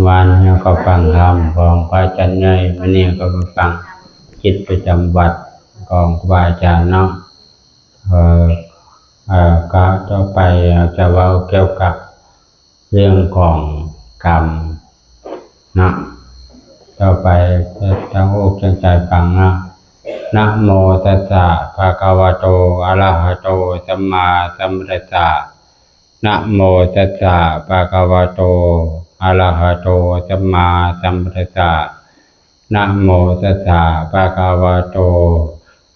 วันนี้ก็ฟังธรรมของพระอาจารย์ใหญ่วันนี้ก็มาฟังกิจประจำวัดของครูบาอาจารย์เนาะก็ต่อไปจะเว้าเกี่ยวกับเรื่องของกรรมเนาะต่อไปจะตั้งอกตั้งใจฟังนะนะโมตัสสะภะคะวะโตอะระหะโตสัมมาสัมพุทธัสสะนะโมตัสสะภะคะวะโตอะระหะโตสัมมาสัมพุทธัสสะนะโมตัสสะภะคะวะโต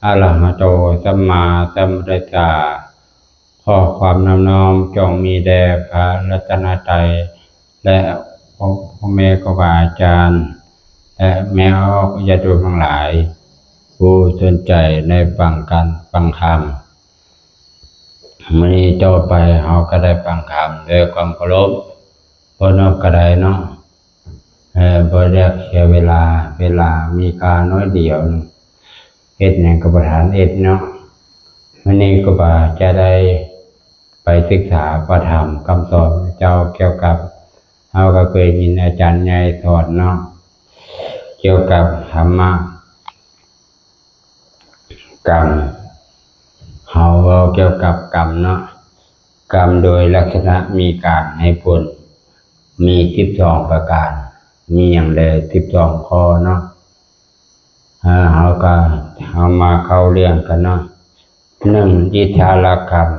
อะระหะโตสัมมาสัมพุทธัสสะขอความน้อมจงมีแด่พระรัตนตรัยและพ่อแม่ครูบาอาจารย์และแม่ญาติโยมทั้งหลายผู้สนใจในฟังธรรมมื้อนี้ต่อไปเราก็ได้ฟังธรรมด้วยความเคารพบ่นอกก็ได้เนาะบ่อยากเสียเวลามีค่าน้อยเดียวเฮ็ดหยังก็บ่ทันเฮ็ดเนาะมื้อนี้ก็บ่าจะได้ไปศึกษาพระธรรมคำสอนเจ้าเกี่ยวกับเฮาก็เคยยินอาจารย์ใหญ่สอนเนาะเกี่ยวกับธรรมะกรรมเฮาเว้าเกี่ยวกับกรรมเนาะกรรมโดยลักษณะมีการให้ผลมี12ประการมีหยังใด12ข้อเนาะเฮามาเข้าเรื่องกันเนาะ1อิทธารกรรม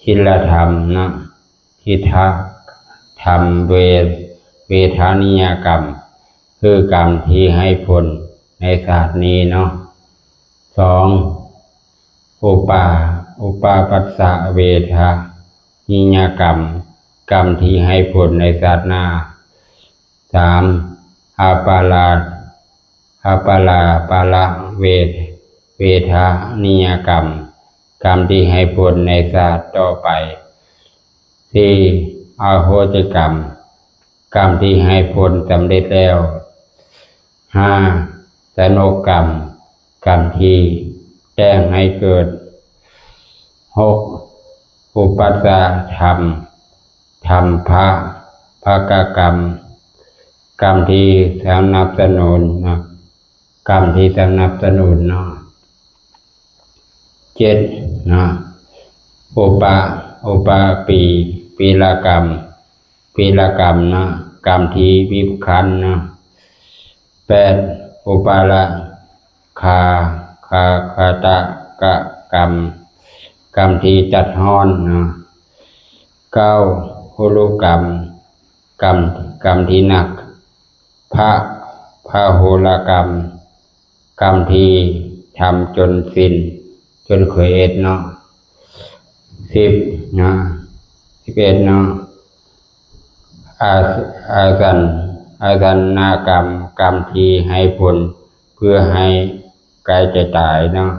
ทิลธรรมเนาะทิฏฐธรรมเวทานิยกรรมคือกรรมที่ให้ผลในชาตินี้เนาะ2อุปาปัสสะเวทานิยกรรมกรรมที่ให้ผลในชาติหน้า3อาปาละเวทานิยกรรมกรรมที่ให้ผลในชาติต่อไป4อาโหสิกรรมกรรมที่ให้ผลสำเร็จแล้ว5สโนกรรมกรรมที่แจ้งให้เกิด6อุปัสสะธรรมภกกรรมกรรมที่สนับสนุนเนาะกรรมที่สนับสนุนเนาะ7เนาะอุปปีลกรรมเนาะกรรมที่บีบคั้นเนาะ8อุปาละคาตะกรรมที่จัดฮ้อนเนาะ9หุรุกรรมกรรมที่หนักพโหรกรรมกรรมที่ทำจนสิ้นจนเคยเอ็ดเนาะ10เนาะ11เนาะอาสันนากรรมที่ให้ผลเพื่อให้ใกล้จะตายเนาะ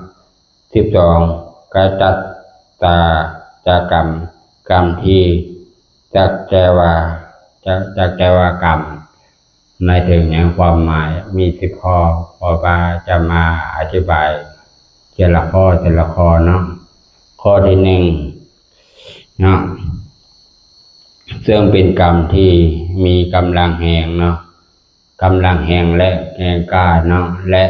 12กตัตตาจากรรมที่จักแจวากรรมหมายถึงอย่างความหมายมี10ข้อพอว่าจะมาอธิบายทีละข้อเนาะข้อที่1เนาะซึ่งเป็นกรรมที่มีกำลังแห่งเนาะกำลังแห่งและแห่งกล้าเนาะและ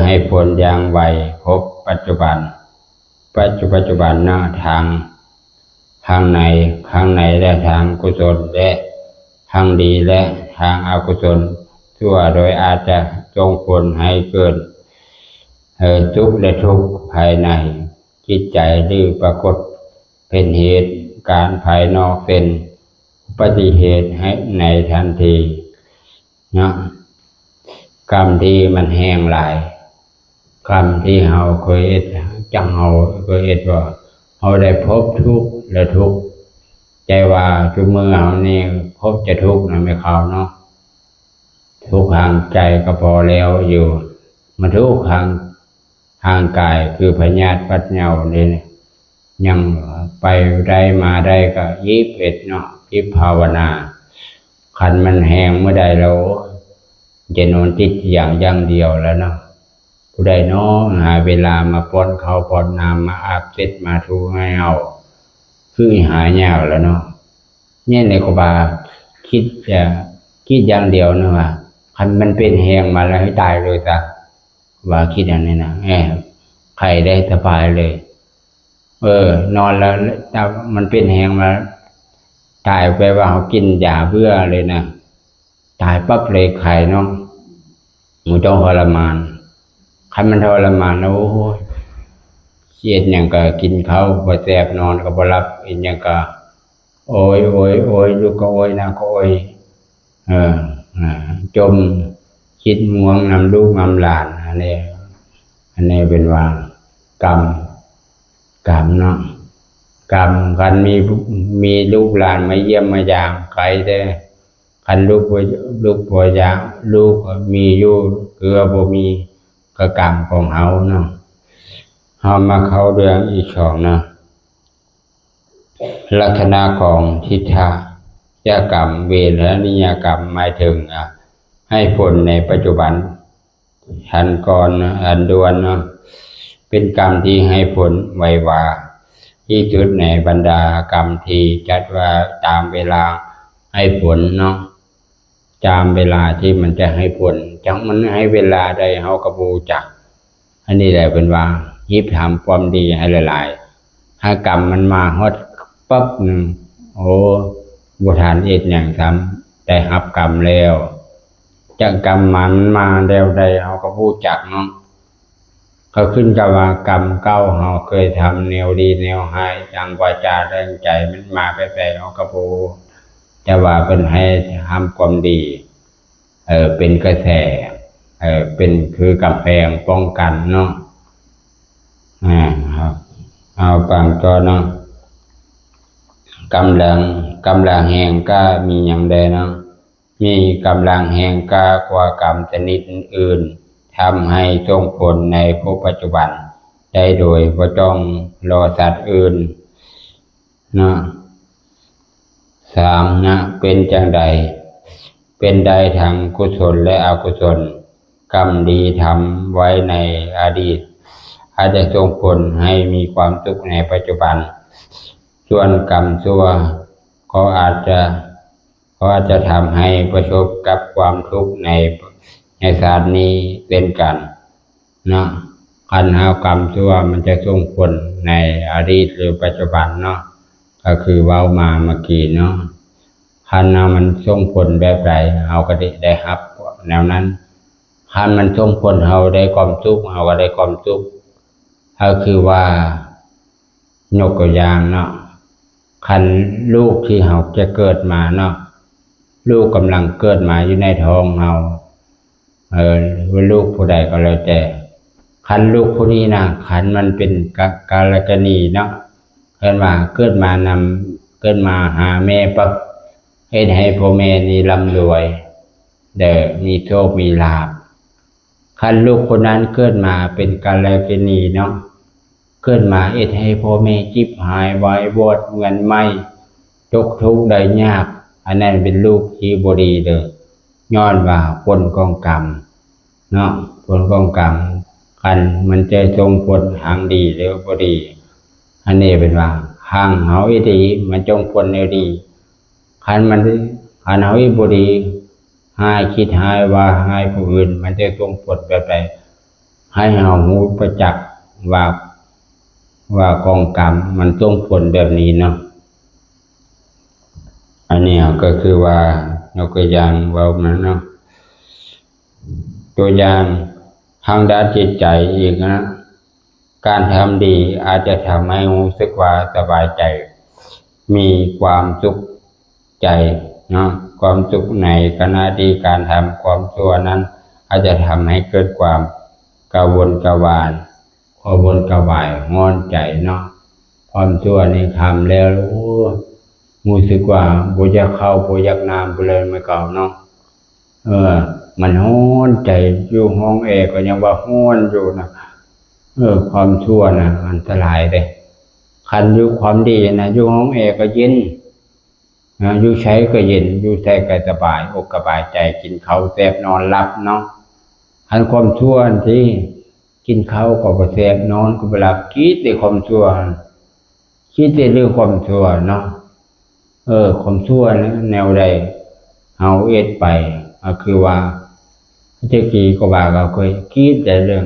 ให้ผลอย่างไวพบปัจจุบันเนาะทางในและทางกุศลและทางดีและทางอกุศลชั่วโดยอาจจะส่งผลให้เกิดทุกข์และทุกข์ภายในจิตใจหรือปรากฏเป็นเหตุการภายนอกเป็นอุบัติเหตุให้ในทันทีเนาะกรรมที่มันแห้งหลายกรรมที่เฮาเคยเฮ็ดจังเฮาเคยเฮ็ดว่าเฮาได้พบทุกข์และทุกข์ใจว่าทุกมื้อเฮานี่พบจะทุกข์นะไม่เข้าเนาะทุกข์ทางใจก็พอแล้วอยู่มาทุกข์ทางกายคือพยาธิปัดเหงานี่ยังไปได้มาได้ก็21เนาะที่ภาวนาคันมันแห้งเมื่อใดเราจะนอนติดอย่างเดียวแล้วเนาะผู้ใดเนาะหาเวลามาป้อนข้าวป้อนน้ำมาอาบเสร็จมาถูให้เอาคือหายากแล้วเนาะเนี่ยในครูบา คิดจะคิดอย่างเดียวนะว่าคันมันเป็นแหงมาแล้วให้ตายเลยจ้ะว่าคิดอย่างนี้นะใครได้สบายเลย นอนแล้วถ้ามันเป็นแหงมาตายไปว่าเขากินยาเบื่อเลยนะตายปั๊บเลยไข่เนาะมันต้องทรมานคันมันทรมานแล้วโอ้ยเครียดอย่างก็กินเขาบ่แซ่บนอนก็บ่หลับอีกอย่างก็โอยลูกก็โอยนะก็โอยเออจมคิดห่วงนำลูกนำหลานอันนี้เป็นว่ากรรมเนาะกรรมกันมีลูกหลานมาเยี่ยมมายามใครได้คันลูกบ่อยากลูกมีอยู่คือบ่มีก็กรรมของเฮาเนาะเฮามาเข้าเรื่องอีก2เนาะลักษณะของทิฏฐิกรรมเวรและนิยกรรมหมายถึงให้ผลในปัจจุบันทันก่อนอันด่วนเนาะเป็นกรรมที่ให้ผลไวกว่าที่สุดในบรรดากรรมที่จัดว่าตามเวลาให้ผลเนาะตามเวลาที่มันจะให้ผลจังมันให้เวลาใดเฮาก็บ่รู้จักอันนี้แหละเป็นว่ายิบทำความดีให้หลายๆถ้ากรรมมันมาฮอดปั๊บนึงโอ้บ่ทันเฮ็ดหยังซ้ำได้รับกรรมแล้วจักกรรมมันมาแล้วใดเฮาก็บ่รู้จักเนาะก็ขึ้นกับว่ากรรมเก่าเฮาเคยทำแนวดีแนวร้ายทางวาจาแรงใจมันมาแปลกๆเฮาก็บ่แต่ว่าเพิ่นให้ทำความดีเป็นกระแสเป็นคือกำแพงป้องกันเนาะครับเอาปังต่อเนาะกำลังแห่งกล้ามีหยังใดเนาะมีกำลังแห่งกล้ากว่ากรรมชนิดอื่นทำให้ส่งผลในภพปัจจุบันได้โดยบ่ต้องรอสัตว์อื่นเนาะ3นะเป็นจังใดเป็นได้ทั้งกุศลและอกุศลกรรมดีทำไว้ในอดีตอาจจะส่งผลให้มีความทุกข์ในปัจจุบันส่วนกรรมชั่วก็อาจจะทำให้ประสบกับความทุกข์ในชาตินี้เป็นกันเนาะคันหากรรมชั่วมันจะส่งผลในอดีตหรือปัจจุบันเนาะก็คือเว้ามาเมื่อกี้เนาะคันมันส่งผลแบบใดเฮาก็ได้รับแนวนั้นคันมันส่งผลเฮาได้ความทุกข์เฮาก็ได้ความทุกข์ก็คือว่ายกตัวอย่างเนาะคันลูกที่เฮาจะเกิดมาเนาะลูกกำลังเกิดมาอยู่ในท้องเฮาลูกผู้ใดก็แล้วแต่คันลูกผู้นี้นะคันมันเป็นกาลกณีเนาะเพิ่นว่าเกิดมาหาแม่ปั๊บเฮ็ดให้พ่อแม่นี่ร่ำรวยมีโชคมีลาภคันลูกคนนั้นเกิดมาเป็นกาลกณีเนาะเกิดมาเฮ็ดให้พ่อแม่จิบหายวายบอดเงินไม่ตกทุกข์ได้ยากอันนั้นเป็นลูกที่บ่ดีเด้อย้อนว่าผลของกรรมเนาะผลของกรรมคันมันจะส่งผลทางดีหรือบ่ดีอันนี้เป็นว่าทางเฮาอีดีมันจงผลแนวดีคันเฮาอีบ่ดีหายคิดหายว่าหายผู้อื่นมันจะส่งผลแบบใดให้เฮารู้ประจักษ์ว่ากองกรรมมันส่งผลแบบนี้เนาะอันนี้ก็คือว่ายกตัวอย่างเว้ามาเนาะตัวอย่างทางด้านจิตใจอีกนะการทำดีอาจจะทำให้รู้สึกว่าสบายใจมีความสุขใจเนาะความสุขในขณะที่การทำความชั่วนั้นอาจจะทำให้เกิดความกระวนกระวายงอนใจเนาะความชั่วนี่ทำแล้วรู้สึกว่าบ่อยากเข้าบ่อยากน้ำไปเลยไม่เก่าเนาะมันฮ้อนใจอยู่ห้องแอร์ก็ยังว่าฮ้อนอยู่นะความชั่วนะอันตรายเด้คันอยู่ความดีนะอยู่ห้องแอร์ก็เย็นอยู่ใช้ก็เย็นอยู่ใช้ก็สบายอกสบายใจกินข้าวแซ่บนอนหลับเนาะอันความชั่วที่กินข้าวก็บ่แซ่บนอนก็บ่หลับคิดแต่ความชั่วคิดแต่เรื่องความชั่วเนาะความชั่วแนวใด าเอ็ดไปก็คือว่าเจ้ากี้ก็บ่าก็เคยคิดแต่เรื่อง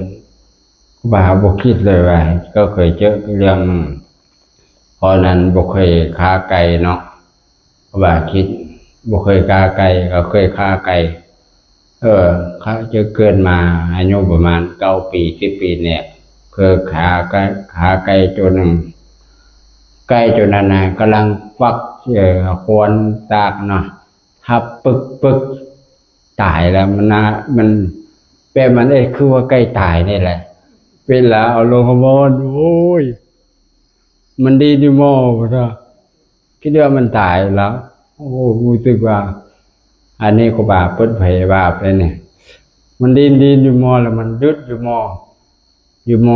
ก็บ่าบ่คิดเลยว่าก็เคยเจอเรื่องเพราะนั้นบ่เคยค้าไก่เนาะก็บ่าคิดบ่เคยค้าไก่ก็เคยค้าไก่เขาจะเกินมาอายุประมาณ9 ปี10 ปีเนี่ยเคยขาไก่ตัวหนึ่งไก่ตัวนั้นน่ะกำลังฟักควรตากเนาะทับปึกตายแล้วมันเป็นมันคือว่าไก่ตายนี่แหละเวลาเอาลงมอนโอ้ยมันดีดีมอบ่ล่ะคิดว่ามันตายแล้วโอ้รู้สึกว่าอันนี้ก็บาปเปิดเผยบาปเลยเนี่ยมันดีอยู่มอแล้วมันยึดอยู่ม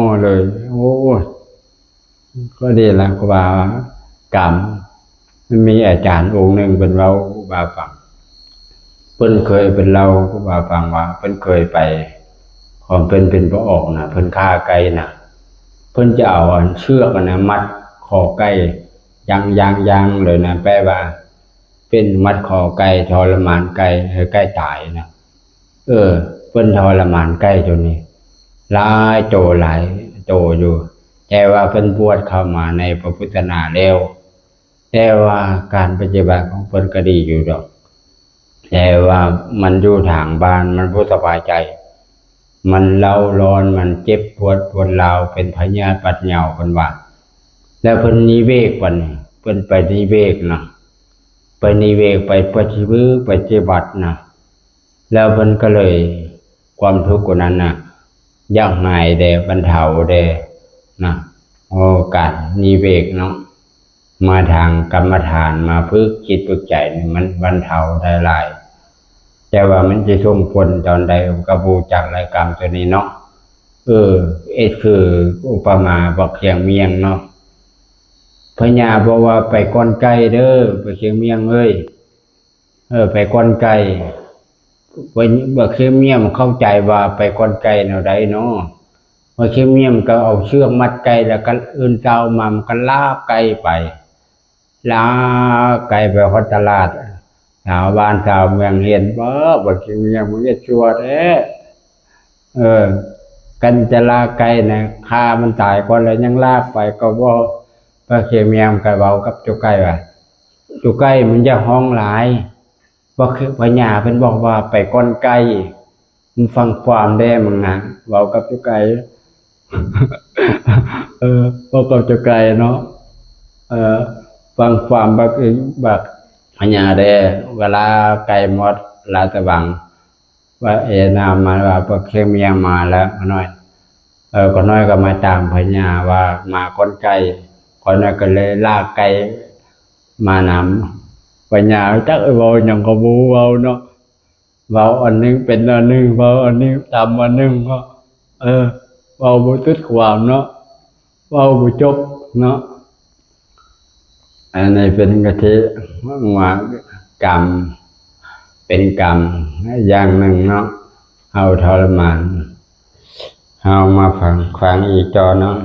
อเลยโอ้ก็ดีแล้วก็บากรรมมันมีอาจารย์องค์หนึ่งเป็นเราบาฟังเพิ่นเคยเป็นเราก็บาฟังว่าเพิ่นเคยไปความเป็นพระออกนะเพิ่นฆ่าไก่นะเพิ่นจะเอาเชือกนะมัดคอไก่ยังเลยนะแปลว่าเป็นมัดคอไก่ทรมานไก่ให้ไก่ตายนะเพิ่นทรมานไก่จนนี้หลายโตอยู่แต่ว่าเพิ่นบวชเข้ามาในพระพุทธศาสนาแล้วแต่ว่าการปฏิบัติของเพิ่นก็ดีอยู่ดอกแต่ว่ามันอยู่ทางบ้านมันบ่สบายใจมันเล่าร้อนมันเจ็บปวดร้าวเป็นพยาธิปัดเหงาเพิ่นว่าแล้วเพิ่นนิเวศวันเพิ่นไปนิเวศนะไปนิเวศไปปฏิบัตินะแล้วเพิ่นก็เลยความทุกข์กว่านั้นน่ะยากหายแด่บรรเทาแด่นะโอกาสนิเวศเนาะมาทางกรรมฐานมาฝึกจิตฝึกใจมันบรรเทาได้หลายแต่ว่ามันจะส่งผลตอนใดก็บูจากรายกรรมตัวนี้เนาะคืออุปมาบอกเชียงเมียงเนาะพญาบอกว่าไปก้อนไก่เด้อไปเชียงเมียงเอ้ยไปก้อนไก่บอกเชียงเมียงเข้าใจว่าไปก้อนไก่แนวใดเนาะบอกเชียงเมียงก็เอาเชือกมัดไก่แล้วก็อื่นเจ้ามามันก็ลากไก่ไปลากไก่ไปฮอดตลาดชาวบ้านชาวเมืองเห็นบอกเชียงเมียงมันจะชั่วแท้กันจะลากไก่นะฆ่ามันตายก่อนแล้วยังลากไปก็บ่พระเขียเมียมก็เว้ากับเจ้าไก่ว่าเจ้าไก่มันจะห้องหลายบ่คือพญาเพิ่นบอกว่าไปก้อนไก่มึงฟังความได้มึงนะเว้ากับเจ้าไก่บอกกับเจ้าไก่เนาะฟังความบักพญาได้เวลาไก่หมดลาตะบังว่านามาว่าพวกเคมียมาแล้วก็น้อยก็น้อยก็มาตามพญาว่ามาก้นไก่ก็น้อยก็เลยลากไก่มานำพญาจักเว้าหยังก็บ่เว้าเนาะเว้าอันนึงเป็นอันนึงเว้าอันนี้ตามอันนึงก็เว้าบ่ติดความเนาะเว้าบ่จบเนาะอันนี้เป็นกะทิว่ากรรมเป็นกรรมอย่างหนึ่งเนาะเอาทรมานเอามาฟังอีกจอเนาะ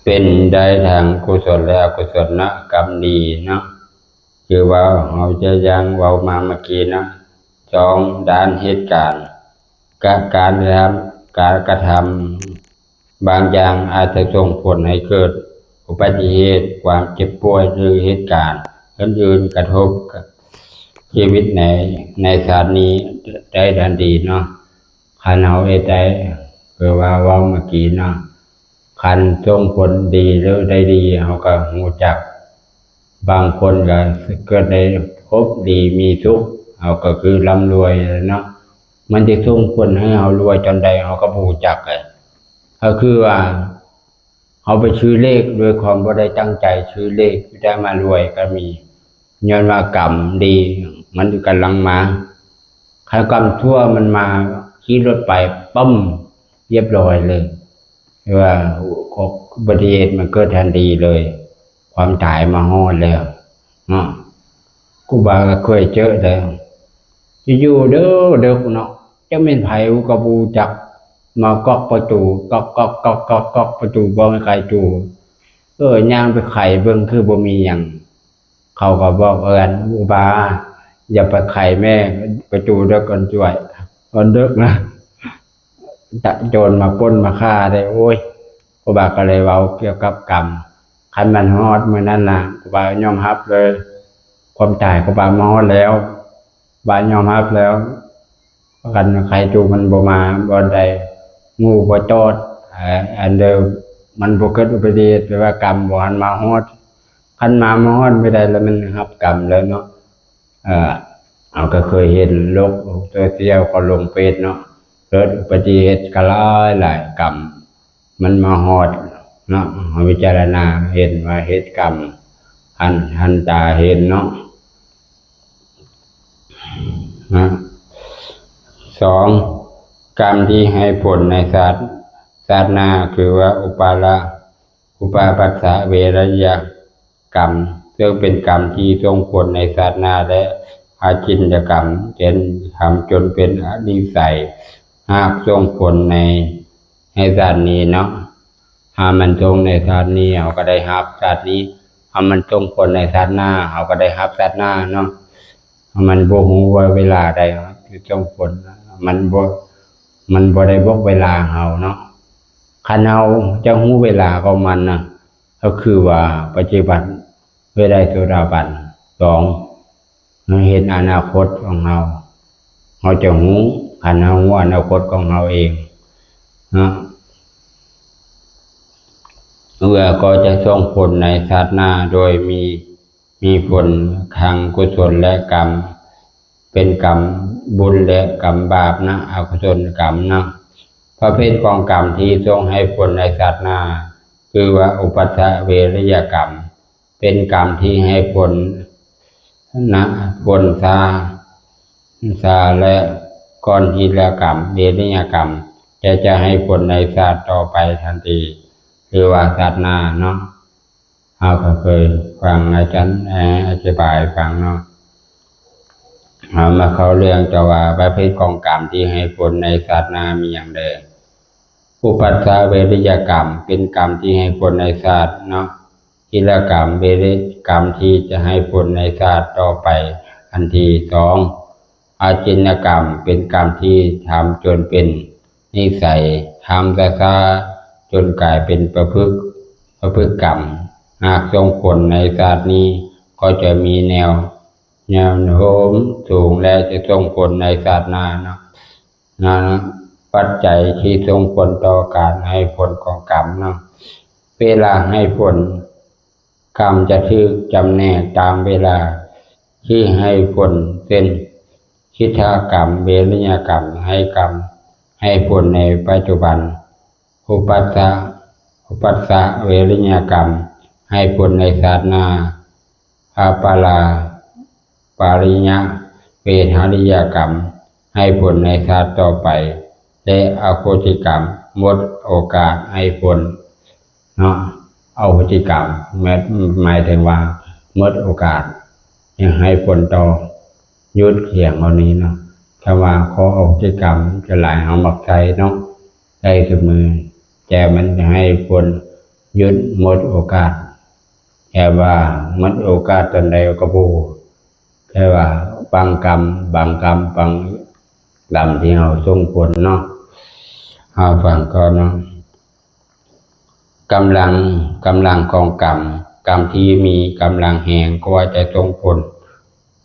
เป็นได้ทางกุศลและอกุศลนะกรรมดีเนาะคือว่าเราจะยังเว้ามาเมื่อกี้นะ2ด้านเหตุการณ์การกระทำบางอย่างอาจจะส่งผลให้เกิดอุบัติเหตุความเจ็บป่วยหรือเหตุการณ์อื่นๆกระทบชีวิตในชาตินี้ได้ทันทีเนาะคันเฮาได้คือว่าเว้าเมื่อกี้เนาะคันส่งผลดีหรือได้ดีเฮาก็รู้จักบางคนก็เกิดได้พบดีมีสุขเฮาก็คือร่ำรวยเนาะมันจะส่งผลให้เฮารวยจนใดเฮาก็บ่รู้จักก็คือว่าเขาไปซื้อเลขโดยความบ่ได้ตั้งใจซื้อเลขได้มารวยก็มีย้อนว่ากรรมดีมันกำลังมาถ้ากรรมชั่วมันมาขี่รถไปปั๊มเรียบร้อยเลยว่าอุบัติเหตุมันเกิดทันทีเลยความตายมาฮอดแล้วเนาะครูบาก็เคยเจอแล้วอยู่เด้อเนาะจะเป็นไผก็บ่รู้จักมาก๊อกประตูก๊อกประตูบ่ให้ใครจูย่างไปไขเบิ่งคือบ่มีหยัง เขาก็บอกอุบาอย่าไปไข่แม่ไปจูเด็กกันจ่วยกันเด็กนะจะโจรมาปล้นมาฆ่าได้โอ้ยอุบาก็เลยเว้าเกี่ยวกับกรรมคันมันฮอดมื้อนั้นน่ะอุบายอมรับเลยความตายอุบามาฮอดแล้วอุบายอมรับแล้วกันใครจูมันบ่มาบ่ได้งูบ่จอดอันเดิมมันบ่เกิดอุบัติเหตุแปลว่ากรรมบ่หันมาฮอดคันมาฮอดไม่ได้แล้วมันรับกรรมแล้วเนาะเอาก็เคยเห็นโลกโซเชียลก็ลงเฟซเนาะเกิดอุบัติเหตุก็หลายกรรมมันมาฮอดเนาะวิจารณาเห็นว่าเหตุกรรมหันตาเห็นเนาะสองกรรมที่ให้ผลในศาสตร์หน้าคือว่าอุปาปัสสะเวรยกรรมซึ่งเป็นกรรมที่ส่งผลในศาสตร์หน้าและอาจินกรรมเช่นทำจนเป็นอนิสัยหากส่งผลในศาสตร์นี้เนาะถ้ามันส่งในศาสตร์นี้เขาก็ได้รับศาสตร์นี้ถ้ามันส่งผลในศาสตร์หน้าเขาก็ได้รับศาสตร์หน้าเนาะมันบ่ฮู้ว่าเวลาใดที่ส่งผลมันบ่ได้บอกเวลาเฮาเนาะคันเฮาจะฮู้เวลาของมันน่ะก็คือว่าปัจจุบันเวลาโสดาบัน2เราเห็นอนาคตของเฮาจะฮู้คันเฮาฮู้อนาคตของเฮาเองนะก็จะส่งผลในชาติหน้าโดยมีผลทางกุศลและกรรมเป็นกรรมบุญและกรรมบาปนะอกุศลกรรมนะประเภทของกรรมที่ส่งให้ผลในชาติหน้าคือว่าอุปัฏฐเวรยกรรมเป็นกรรมที่ให้ผลนะผลซาและก่อนทีละกรรมเวรยกรรมจะให้ผลในชาติต่อไปทันทีคือว่าชาติหน้าเนาะเราก็เคยฟังอาจารย์อธิบายฟังเนาะมาเข้าเรื่องจะว่าประเภทของกรรมที่ให้ผลในชาติหน้ามีอย่างใดอุปัฏฐเวรยกรรมเป็นกรรมที่ให้ผลในชาติเนาะกิลกรรมเวรกรรมที่จะให้ผลในชาติต่อไปทันที2อาจินกรรมเป็นกรรมที่ทำจนเป็นนิสัยทำช้าจนกลายเป็นประพฤติกรรมหากส่งผลในชาตินี้ก็จะมีแนวโน้มสูงและจะส่งผลในชาติหน้านะปัจจัยที่ส่งผลต่อการให้ผลของกรรมเนาะเวลาให้ผลกรรมจะถูกจำแนกตามเวลาที่ให้ผลเป็นคิทากรรมเวรยกรรมให้ผลในปัจจุบันอุปัฏฐเวรยกรรมให้ผลในชาติหน้าอาปาริญญเวทาริยกรรมให้ผลในชาติต่อไปและอโหสิกรรมหมดโอกาสให้ผลเนาะอโหสิกรรมหมายถึงว่าหมดโอกาสยังให้ผลต่อยุดเขียงเอานี้เนาะถ้าว่าขออโหสิกรรมจะหลายเอามักใจเนาะได้เสมอแต่มันจะให้ผลยุดหมดโอกาสแค่ว่าหมดโอกาสตอนใดก็บ่แค่ว่าบางกรรมบางลำที่เราส่งผลเนาะเอาฟังก่อนเนาะกำลังของกรรมที่มีกำลังแห่งก็ว่าจะส่งผล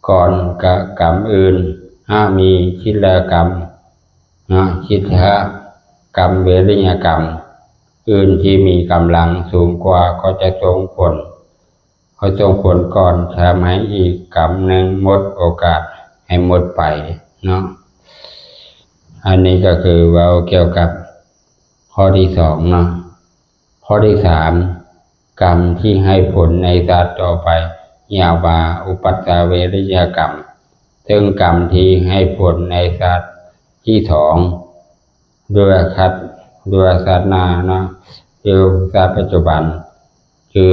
ก่อนกับกรรมอื่นถ้ามีชิลกรรมชิทกรรมเวรยกรรมอื่นที่มีกำลังสูงกว่าก็จะส่งผลก่อนทำให้อีกกรรมหนึ่งหมดโอกาสให้หมดไปเนาะอันนี้ก็คือว่าเกี่ยวกับข้อที่2เนาะข้อที่3กรรมที่ให้ผลในชาติต่อไปยาวบาอุปัฏฐเวรยกรรมซึ่งกรรมที่ให้ผลในชาติที่2ด้วยชาติหน้าเนาะคือชาติปัจจุบันคือ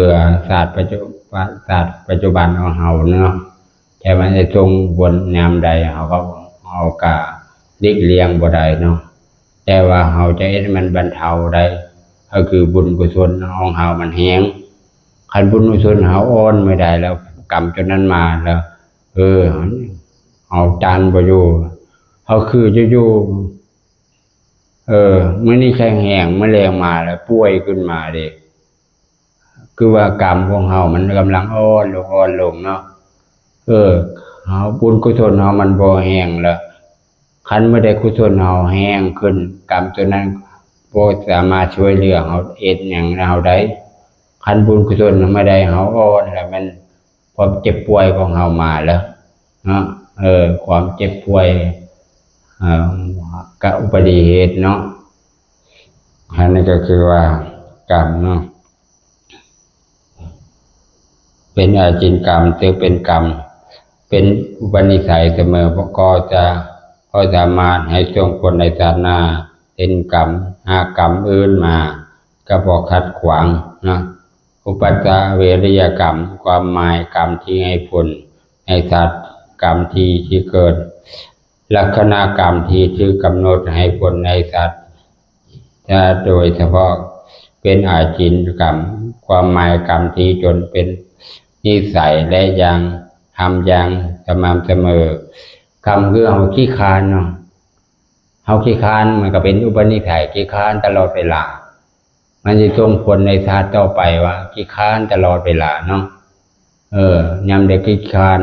ชาติปัจจุบันของเฮาเนาะแต่มันจะทรงบนยามใดเฮาก็เอากะเลี้ยงบ่ได้เนาะแต่ว่าเฮาจะให้มันบรรเทาได้ก็คือบุญกุศลของเฮามันแห้งคันบุญกุศลเฮาอ่อนไม่ได้แล้ว กรรมจนนั้นมาแล้วเอาจานบ่อยู่เขาคืออยู่มื้อนี้แข็งแห้งแมลงมาแล้วป่วยขึ้นมาเด้คือว่ากรรมของเฮามันกำลังอ่อนลงเนาะเฮาบุญกุศลเฮามันบ่แห้งแล้วคันเมื่อใดกุศลเฮาแห้งขึ้นกรรมตัวนั้นบ่สามารถช่วยเหลือเฮาเฮ็ดหยังเฮาได้คันบุญกุศลไม่ได้เฮาอ่อนแล้วมันความเจ็บป่วยของเฮามาแล้วเนาะความเจ็บป่วยกับอุบัติเหตุเนาะอันนี้ก็คือว่ากรรมเนาะเป็นอาจินกรรมถือเป็นกรรมเป็นอุปนิสัยเสมอก็สามารถให้ส่งผลในชาติหน้าเป็นกรรมหากรรมอื่นมาก็บ่ขัดขวางนะอุปัฏฐเวริยกรรมความหมายกรรมที่ให้ผลในสัตว์กรรมที่เกิดลักษณะกรรมที่ชื่อกำหนดให้ผลในสัตว์ถ้าโดยเฉพาะเป็นอาจินกรรมความหมายกรรมที่จนเป็นนิสัยและยังทำอย่างสม่ำเสมอกรรมคือเฮาขี้คร้านเนาะเฮาขี้คร้านมันก็เป็นอุปนิสัยขี้คร้านตลอดเวลามันจะส่งผลในชาติต่อไปว่าขี้คร้านตลอดเวลาเนาะยามใดขี้คร้าน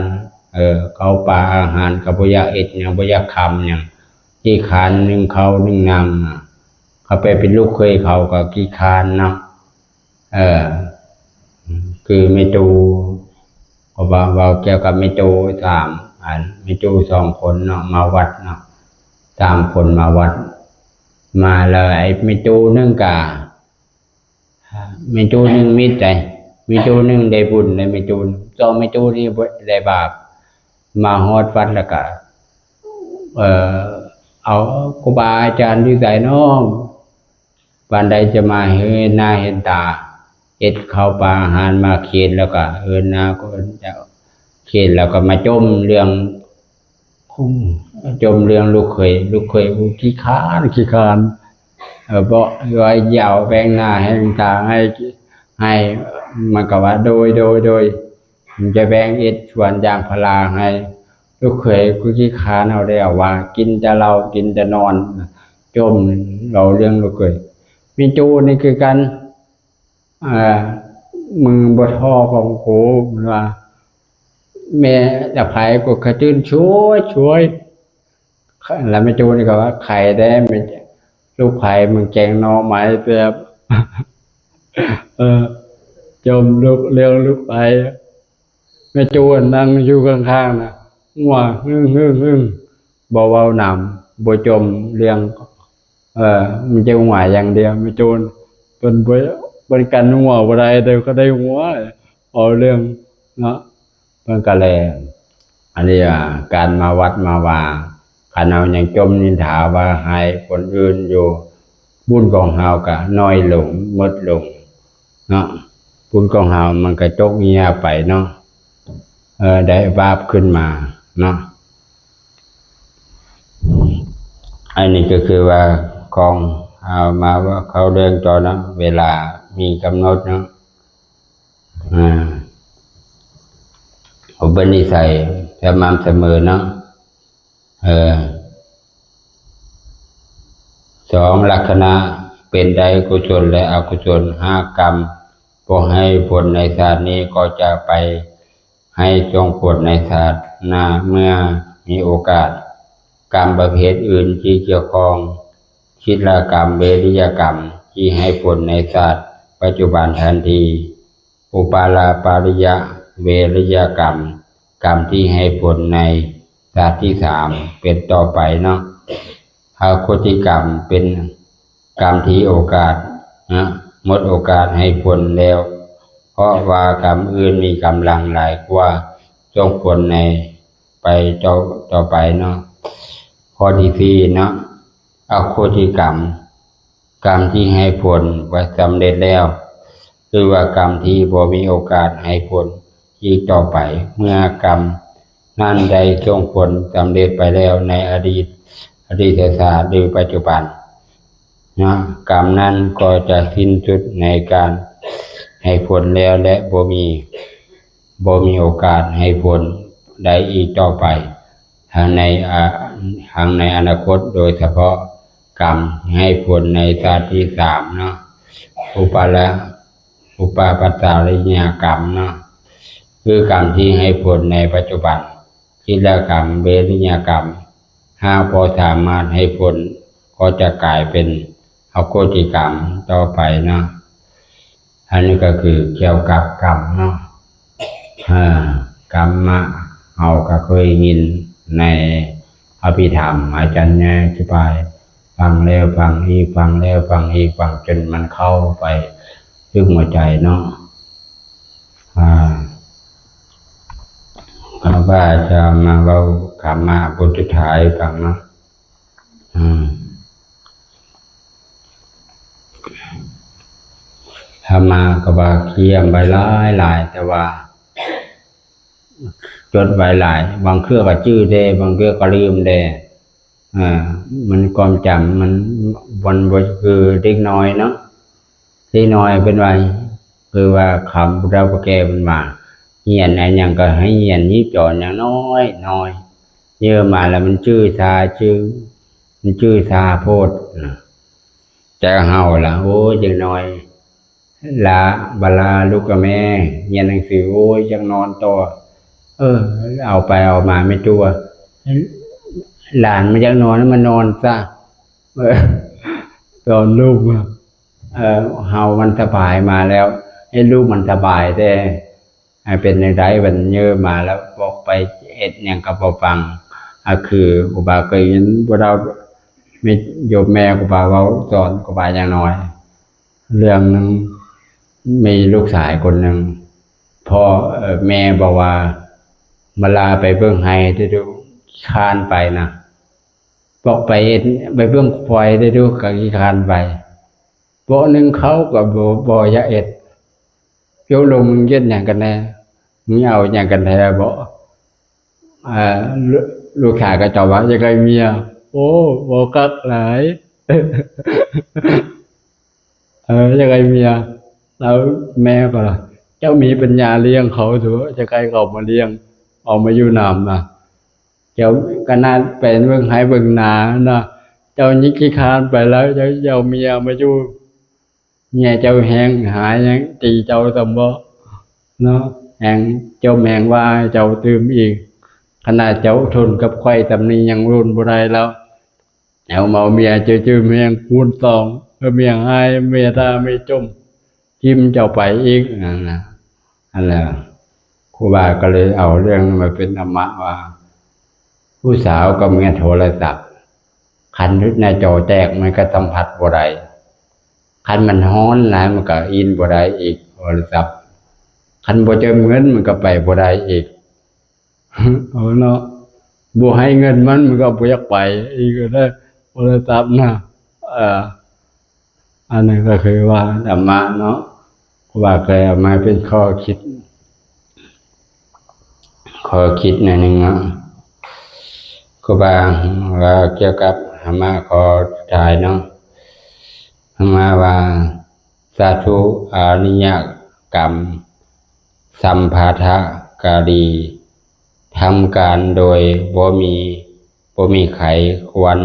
เขาปลาอาหารก็บ่อยากเอ็ดหยังบ่อยากคำหยังขี้คร้านนึ่งเขานึ่งนำเขาไปเป็นลูกเคยเขาก็ขี้คร้านเนาะคือแม่จูก็ว่าเกี่ยวกับแม่จู3อันแม่จู2คนเนาะมาวัดเนาะ3คนมาวัดมาแล้วไอ้แม่จูนึงก็แม่จูนึงมิตรใจแม่จูนึงได้บุญได้แม่จู2แม่จูนี่ได้บาปมาฮอดวัดแล้วก็เอาครูบาอาจารย์ที่ใส่น้องวันใดจะมาเห็นหน้าเห็นตาเอ็ดข้าวปลาอาหารมาเคียนแล้วก็หน้าก็จะเคียนแล้วก็มาจมเรื่องลูกเคยขี้คร้านบ่ว่ายาวแบงหน้าให้ตาให้มันก็ว่าโดยมันจะแบงเอ็ดชวนยางพาราให้ลูกเคยขี้คร้านเอาได้ว่ากินแต่เรากินแต่นอนจมเราเรื่องลูกเคยมีจูนี่คือกันมึงบ่ท้อของกูว่าแม่จะไผก็กระตื้นช่วยแล้วแม่จูนี่ก็ว่าไข่ได้ลูกไผ่มึงแกงหน่อไม้แบบจมเรื่องลูกไผ่แม่จูนั่งอยู่ข้างๆนะว่าฮึ่งบ่เว้านำบ่จมเรื่องมันจะหัวอย่างเดียวแม่จูเป็นบริการหัวบ่ได้เดี๋ยวก็ได้หัวเอาเรื่องเนาะเพิ่นก็แลอันนี้การมาวัดมาว่าคันเฮายังจมนินทาว่าให้คนอื่นอยู่บุญของเฮาก็น้อยลงหมดลงเนาะบุญของเฮามันก็ตกเงียบไปเนาะได้บาปขึ้นมาเนาะอันนี้ก็คือว่าของเอามาว่าเขาเรื่องต่อนะเวลามีกำหนดเนาะอุปนิสัยสม่ำเสมอเนาะ2ลักษณะเป็นใดกุศลและอกุศล5กรรมก็ให้ผลในชาตินี้ก็จะไปให้จงผลในชาติหน้าเมื่อมีโอกาสกรรมประเภทอื่นที่เกี่ยวข้องชิลกรรมเวริยกรรมที่ให้ผลในชาติปัจจุบันทันทีอุปาลาปาริยะเวริยกรรมกรรมที่ให้ผลในชาติที่3เป็นต่อไปเนาะอโคติกรรมเป็นกรรมที่โอกาสหมดโอกาสให้ผลแล้วเพราะว่ากรรมอื่นมีกำลังหลายกว่าส่งผลในไปต่อไปเนาะข้อที่4เนาะอโคติกรรมกรรมที่ให้ผลไว้สำเร็จแล้วหรือว่ากรรมที่บ่มีโอกาสให้ผลอีกต่อไปเมื่อกรรมนั้นได้ส่งผลสำเร็จไปแล้วในอดีตชาติหรือปัจจุบันนะกรรมนั้นก็จะสิ้นสุดในการให้ผลแล้วและบ่มี บ่มีโอกาสให้ผลได้อีกต่อไปทางในอนาคตโดยเฉพาะกรรมให้ผลในชาติที่สามเนาะอุปาปัตตาริยกรรมเนาะคือกรรมที่ให้ผลในปัจจุบันศีลกรรมเวริยกรรมหากพอสามารถให้ผลก็จะกลายเป็นอโหสิกรรมต่อไปเนาะอันนี้ก็คือเกี่ยวกับกรรมเนาะกรรมะเราก็เคยยินในอภิธรรมอาจารย์เนี่ยอธิบายฟังแล้วฟังอีกฟังแล้วฟังอีกฟังจนมันเข้าไปลึกหัวใจเนาะว่าจะมาเว้าคำมาบทสุดท้ายฟังเนาะธรรมาก็ว่าเขียนไว้หลายแต่ว่าจดไว้หลายบางเครือก็ชื่อได้บางเครือก็ลืมได้มันความจำมันวันคือเด็กน้อยเนาะเด็กน้อยเป็นไงคือว่าคำเราแก่เป็นมาเหียนอะไรอย่างก็ให้เหียนยิบจอนอย่างน้อยเยอะมาแล้วมันมันชื่อซาโพดจะเห่าล่ะโอ้ยยังน้อยลาบาลาลูกกับแม่เรียนหนังสือโอ้ยยังนอนต่อเอาไปเอามาไม่ตัวหลานมันยังนอนแล้วมันนอนซะตอนลูกเฮามันสบายมาแล้วให้ลูกมันสบายแต่เป็นในไรมันเยอะมาแล้วบอกไปเอ็ดอย่างกับฟังคืออุบาเคยเห็นพวกเราไม่โยมแม่อุบาเขาสอนอุบาอย่างน้อยเรื่องนึงมีลูกชายคนหนึ่งพอแม่บอกว่ามาลาไปเบื้องไห้ได้ดูคานไปนะบอกไปเบื้องควายได้ดูกับขี้คานไปบ่หนึ่งเขากับบ่ยาเอ็ดเกี่ยวลงมึงเย็นอย่างกันแน่มึงเอาอย่างกันแท้บ่ลูกชายก็ตอบว่าจะไงเมียโอ้บ่กักหลายจะไงเมียแล้วแม่ก็ล่ะเจ้ามีปัญญาเลี้ยงเขาเถอะจะใครเขามาเลี้ยงออกมาอยู่นำนะเจ้าก็น่าเป็นเบื้องไห้เบื้องหนานะเจ้ายิขี้คานไปแล้วเจ้าเมียมาอยู่เนี่ยเจ้าแหงหายยังตีเจ้าสมบ่เนาะแหงเจ้าแมงว่าเจ้าตื่มอีกขนาดเจ้าทนกับไข่ตำนี้ยังรุนบ่ได้แล้วเอาเมาเมียเจอแมงคูณสองเมียหายเมียตาไม่จมจิ้มเจ้าไปอีกนั่นแหละครูบาก็เลยเอาเรื่องมาเป็นธรรมะว่าผู้สาวกับเมียโทรศัพท์คันในจอแตกมันก็สัมผัสบ่ได้คันมันฮ้อนหลายมันก็อินบ่ได้อีกโทรศัพท์คันบ่เจอเงินมันก็ไปบ่ได้อีกเนาะบ่ให้เงินมันก็บ่อยากไปอีกก็ได้โทรศัพท์นะอันนั้นก็คือว่าธรรมะเนาะว่าเคยเอามาเป็นข้อคิดหน่อยหนึ่งเนาะก็บางว่าเกี่ยวกับธรรมะขอถ่ายเนาะธรรมะว่าสาธุอานิยกรรมสัมภาทะกาลีทำการโดยบ่มีไขควร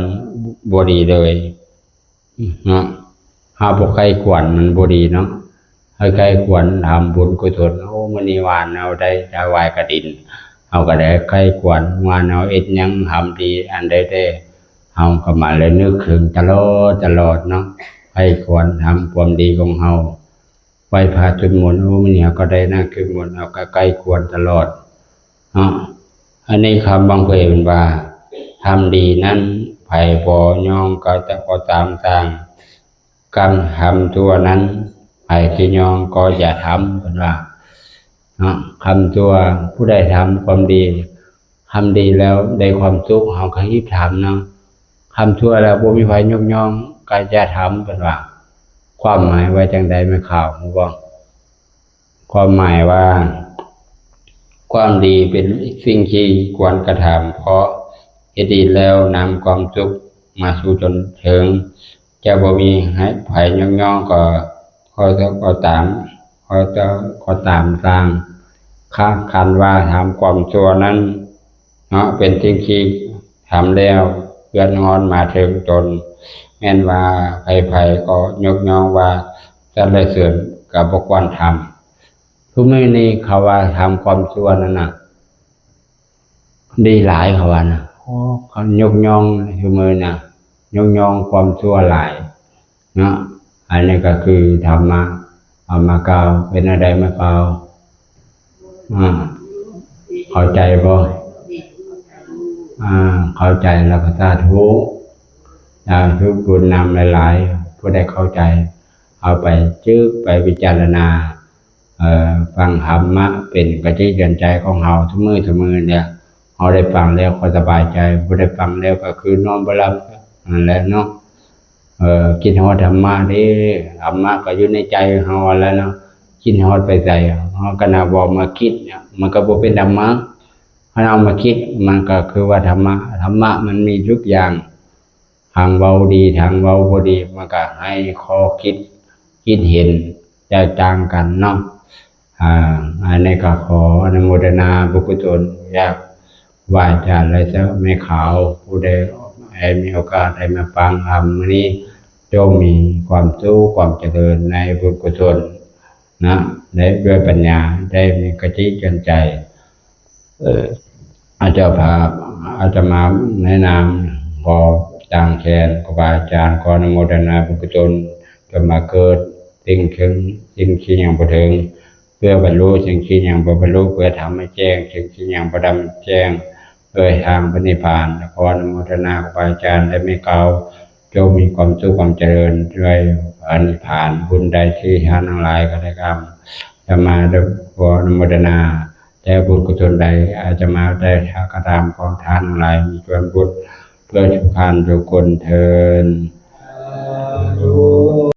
บ่ดีเลยเนาะหาบ่ไขควรมันบ่ดีเนาะให้ไขควรทำบุญกุศลโอ้มื้อนี้วานเอาได้ถวายกฐินเอาก็ได้ไขควรวานเอาเอ็ดหยังทำดีอันใดได้เฮาก็มาเลยนึกถึงตลอดเนาะไขควรทำความดีของเฮาไหว้พระสวดมนต์โอ้มื้อนี้ก็ได้นั่งสวดมนต์เอาก็ไขควรตลอดเนาะอันนี้คำบางเพลเป็นว่าทำดีนั้นไผบ่ยองก็จะก็ตามสร้างการทำตัวนั้นไผที่ยองก็อย่าทำเป็นว่าเนาะคำตัวผู้ใดทำความดีทำดีแล้วได้ความสุขเฮาก็รีบทำเนาะคำชั่วแล้วบ่มีไผยกย่องก็อย่าทำเป็นว่าความหมายไว้จังใดไม่ข่าวบ่ความหมายว่าความดีเป็นสิ่งที่ควรกระทำเพราะเหตุดีแล้วนำความสุขมาสู่จนถึงจะบ่มีให้ไผย่องก็ตามสร้าง คันว่าทำความชั่วนั้นเนาะเป็นสิ่งที่ทำแล้วเพื่อนงอนมาถึงตนแม้นว่าไผๆก็ยกย่องว่าสรรเสริญก็บ่ควรทำทุกมื้อนี้เขาว่าทำความชั่วนั่นน่ะดีหลายเขาว่านะเขายกย่องทุกมื้อน่ะยกย่องความชั่วหลายเนาะอันนี้ก็คือธรรมะเอามากล่าวเป็นอะไรมากล่าวเข้าใจบ่เข้าใจแล้วก็สาธุบุญนำหลายๆผู้ได้เข้าใจเอาไปจึกไปพิจารณาฟังธรรมะเป็นกระจิตเตือนใจของเราทุกมื้อเนี่ยเราได้ฟังแล้วก็สบายใจบ่ได้ฟังแล้วก็คือนอนบ่หลับนั่นแหละเนาะคิดฮอดธรรมะนี่ธรรมะก็อยู่ในใจเฮาแล้วเนาะคิดฮอดไปใส่เฮาก็น่าบ่มาคิดเนี่ยมันก็บ่เป็นธรรมะถ้าเอามาคิดมันก็คือว่าธรรมะมันมีทุกอย่างทางเว้าดีทางเว้าบ่ดีมันก็ให้ข้อคิดเห็นแตกต่างกันเนาะอันนี้ก็ขออนุโมทนาบุญกุศลอยากไหว้อาจารย์และเจ้าแม่ขาวผู้ใดมีโอกาสได้มาฟังธรรมนี้จงมีความสุขความเจริญในบุญกุศลนะได้ด้วยปัญญาได้มีกระจิตเตือนใจอาจจะมาแนะนำขอต่างแขนครูบาอาจารย์ขออนุโมทนาบุญกุศลจะมาเกิดสิ่งที่ยังบ่ถึงเพื่อบรรลุสิ่งที่ยังบ่บรรลุเพื่อทำให้แจ้งสิ่งที่ยังบ่ดำแจ้งโดยทางพระนิพพานขออนุโมทนาครูบาอาจารย์และแม่เก่าจงมีความสุขความเจริญด้วยพระนิพพานบุญใดที่ท่านทั้งหลายก็ได้กรรมจะมาด้วยขออนุโมทนาแต่บุญกุศลใดอาจจะมาได้กระทำของท่านทั้งหลายมีส่วนบุญเพื่อทุกท่านทุกคนเทอญ